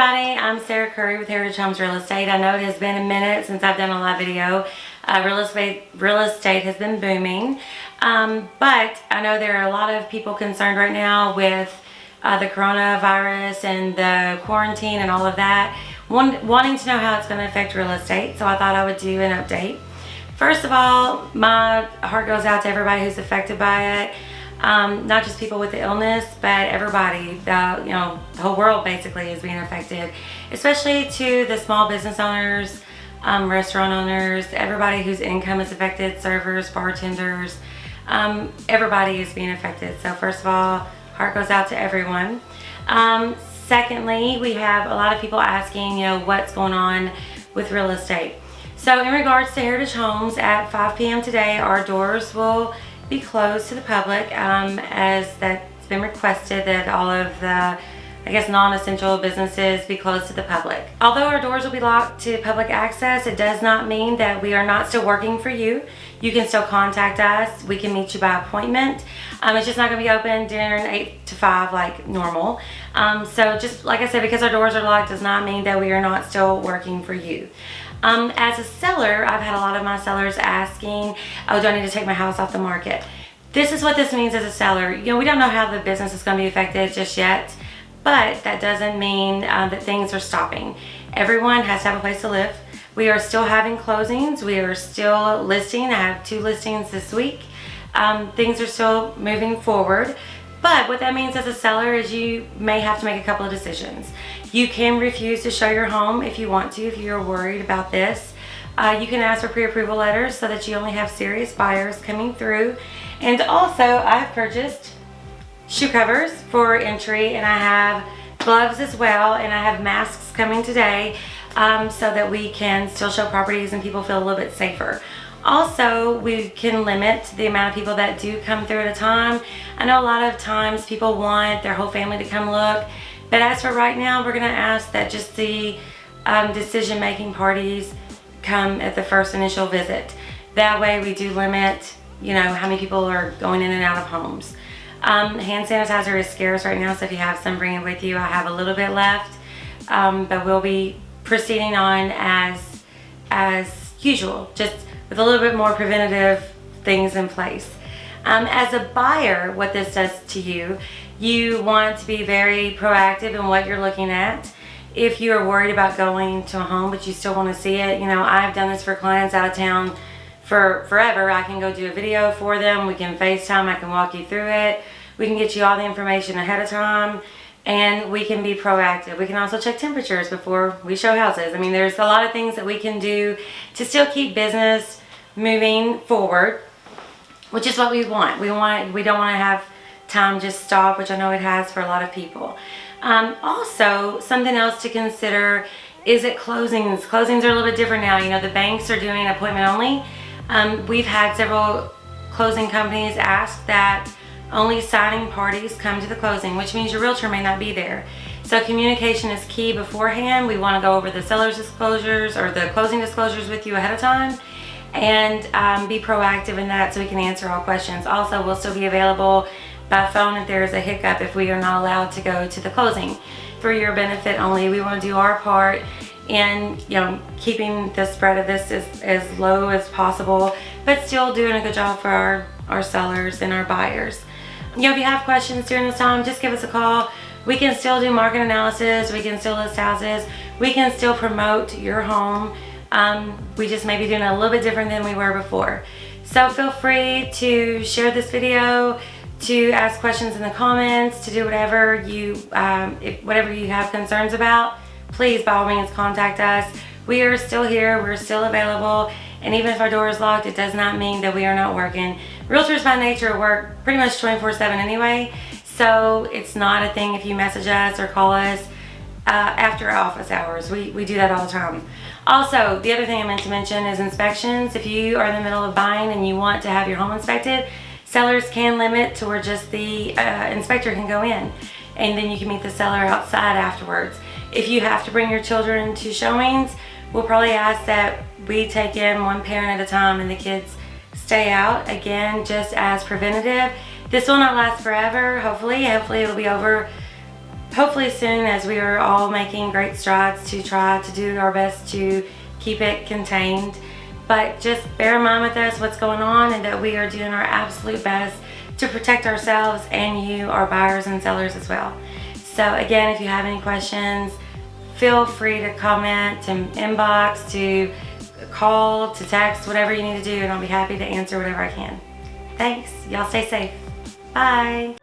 everybody, I'm Sarah Curry with Heritage Homes Real Estate. I know it has been a minute since I've done a live video. Real estate has been booming, but I know there are a lot of people concerned right now with the coronavirus and the quarantine and all of that, wanting to know how it's going to affect real estate. So I thought I would do an update. First of all, my heart goes out to everybody who's affected by it. Not just people with the illness, but everybody, the whole world basically is being affected, especially to the small business owners, restaurant owners, everybody whose income is affected, servers, bartenders, everybody is being affected. So first of all, heart goes out to everyone. Secondly, we have a lot of people asking, what's going on with real estate. So in regards to Heritage Homes, at 5 p.m. today, our doors will be closed to the public, as that's been requested that all of the, non-essential businesses be closed to the public. Although our doors will be locked to public access, it does not mean that we are not still working for you. You can still contact us. We can meet you by appointment. It's just not going to be open during 8 to 5 like normal. So just like I said, because our doors are locked does not mean that we are not still working for you. As a seller, I've had a lot of my sellers asking, oh, do I need to take my house off the market? This is what this means as a seller. We don't know how the business is going to be affected just yet, but that doesn't mean that things are stopping. Everyone has to have a place to live. We are still having closings. We are still listing. I have 2 listings this week. Things are still moving forward. But what that means as a seller is you may have to make a couple of decisions. You can refuse to show your home if you want to, if you're worried about this. You can ask for pre-approval letters so that you only have serious buyers coming through. And also, I've purchased shoe covers for entry, and I have gloves as well, and I have masks coming today so that we can still show properties and people feel a little bit safer. Also, we can limit the amount of people that do come through at a time. I know a lot of times people want their whole family to come look, but as for right now, we're going to ask that just the decision-making parties come at the first initial visit. That way we do limit, how many people are going in and out of homes. Hand sanitizer is scarce right now, so if you have some, bring it with you. I have a little bit left, but we'll be proceeding on as usual, just with a little bit more preventative things in place. As a buyer, what this does to you, you want to be very proactive in what you're looking at. If you're worried about going to a home but you still want to see it, I've done this for clients out of town for forever. I can go do a video for them. We can FaceTime. I can walk you through it. We can get you all the information ahead of time, and we can be proactive. We can also check temperatures before we show houses. There's a lot of things that we can do to still keep business moving forward, which is what we want. We don't want to have time just stop, which I know it has for a lot of people. Also, something else to consider is that closings. Closings are a little bit different now. The banks are doing appointment only. We've had several closing companies ask that only signing parties come to the closing, which means your realtor may not be there. So communication is key beforehand. We want to go over the seller's disclosures or the closing disclosures with you ahead of time, and be proactive in that so we can answer all questions. Also, we'll still be available by phone if there is a hiccup, if we are not allowed to go to the closing. For your benefit only, we want to do our part in keeping the spread of this as low as possible, but still doing a good job for our sellers and our buyers. If you have questions during this time, just give us a call. We can still do market analysis. We can still list houses. We can still promote your home. We just may be doing it a little bit different than we were before. So feel free to share this video, to ask questions in the comments, to do whatever whatever you have concerns about. Please, by all means, contact us. We are still here. We're still available. And even if our door is locked, it does not mean that we are not working. Realtors by nature work pretty much 24/7 anyway. So it's not a thing if you message us or call us after office hours. We do that all the time. Also, the other thing I meant to mention is inspections. If you are in the middle of buying and you want to have your home inspected, sellers can limit to where just the inspector can go in, and then you can meet the seller outside afterwards. If you have to bring your children to showings, we'll probably ask that we take in one parent at a time and the kids stay out, again, just as preventative. This will not last forever, hopefully. Hopefully it'll be over hopefully soon, as we are all making great strides to try to do our best to keep it contained. But just bear in mind with us what's going on, and that we are doing our absolute best to protect ourselves and you, our buyers and sellers as well. So again, if you have any questions, feel free to comment, to inbox, to call, to text, whatever you need to do, and I'll be happy to answer whatever I can. Thanks. Y'all stay safe. Bye.